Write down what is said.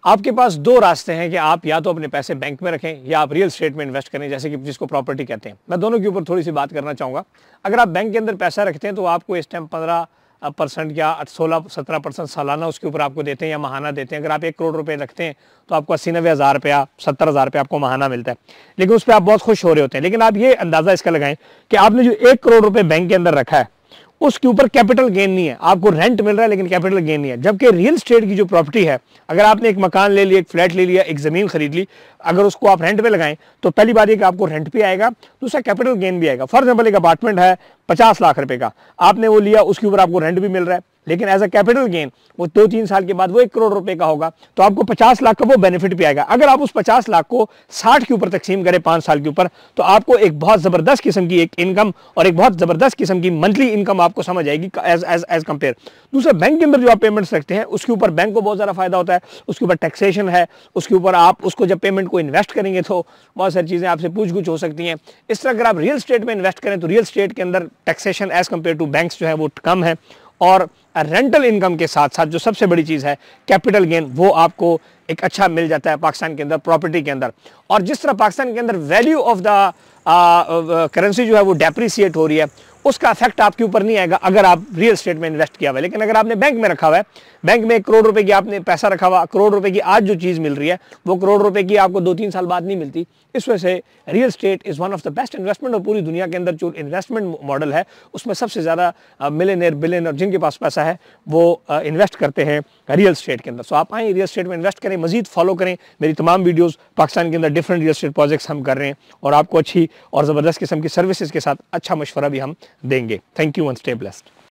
आपके पास दो रास्ते हैं कि आप या तो अपने पैसे बैंक में रखें या आप रियल एस्टेट में इन्वेस्ट करें, जैसे कि जिसको प्रॉपर्टी कहते हैं। मैं दोनों के ऊपर थोड़ी सी बात करना चाहूँगा। अगर आप बैंक के अंदर पैसा रखते हैं तो आपको इस टाइम 15% या 16-17% सालाना उसके ऊपर आपको देते हैं या महाना देते हैं। अगर आप 1 करोड़ रुपए रखते हैं तो आपको 80-90 हज़ार रुपया, 70 हज़ार रुपया आपको महाना मिलता है, लेकिन उस पर आप बहुत खुश हो रहे होते हैं। लेकिन आप ये अंदाज़ा इसका लगाएं कि आपने जो 1 करोड़ रुपए बैंक के अंदर रखा है उसके ऊपर कैपिटल गेन नहीं है, आपको रेंट मिल रहा है लेकिन कैपिटल गेन नहीं है। जबकि रियल एस्टेट की जो प्रॉपर्टी है, अगर आपने एक मकान ले लिया, एक फ्लैट ले लिया, एक ज़मीन खरीद ली, अगर उसको आप रेंट पे लगाएं तो पहली बात ये कि आपको रेंट भी आएगा, दूसरा कैपिटल गेन भी आएगा। फॉर एग्जाम्पल एक अपार्टमेंट है 50 लाख रुपए का, आपने वो लिया, उसके ऊपर आपको रेंट भी मिल रहा है, लेकिन एज अ कैपिटल गेन वो 2-3 साल के बाद वो 1 करोड़ रुपए का होगा, तो आपको 50 लाख का वो बेनिफिट भी आएगा। अगर आप उस 50 लाख को 60 के ऊपर तकसीम करें 5 साल के ऊपर, तो आपको एक बहुत ज़बरदस्त किस्म की एक इनकम और एक बहुत ज़बरदस्त किस्म की मंथली इनकम आपको समझ आएगी एज कंपेयर। दूसरा, बैंक के अंदर जो आप पेमेंट्स रखते हैं उसके ऊपर बैंक को बहुत ज़्यादा फायदा होता है, उसके ऊपर टैक्सेशन है, उसके ऊपर आप उसको जब पेमेंट को इन्वेस्ट करेंगे तो बहुत सारी चीज़ें आपसे पूछ गुछ हो सकती हैं। इस तरह अगर आप रियल एस्टेट में इन्वेस्ट करें तो रियल एस्टेट के अंदर taxation as compare to banks जो है वो कम है, और रेंटल इनकम के साथ साथ जो सबसे बड़ी चीज़ है कैपिटल गेन, वो आपको एक अच्छा मिल जाता है पाकिस्तान के अंदर प्रॉपर्टी के अंदर। और जिस तरह पाकिस्तान के अंदर वैल्यू ऑफ द करेंसी जो है वो डेप्रिसिएट हो रही है, उसका इफेक्ट आपके ऊपर नहीं आएगा अगर आप रियल एस्टेट में इन्वेस्ट किया हुआ है। लेकिन अगर आपने बैंक में रखा हुआ है, बैंक में 1 करोड़ रुपए की आपने पैसा रखा हुआ, करोड़ रुपए की आज जो चीज़ मिल रही है वो करोड़ रुपए की आपको 2-3 साल बाद नहीं मिलती। इस वजह से real estate is one of the best investment, और पूरी दुनिया के अंदर जो इन्वेस्टमेंट मॉडल है उसमें सबसे ज़्यादा मिलियनेयर बिलियनर जिनके पास पैसा है वो इन्वेस्ट करते हैं रियल एस्टेट के अंदर। सो आप आए रियल एस्टेट में इन्वेस्ट करें, मजीद फॉलो करें मेरी तमाम वीडियोज़। पाकिस्तान के अंदर डिफरेंट रियल एस्टेट प्रोजेक्ट्स हम कर रहे हैं और आपको अच्छी और ज़बरदस्त किस्म की सर्विसेज के साथ अच्छा मशवरा भी हम देंगे। Thank you and stay blessed.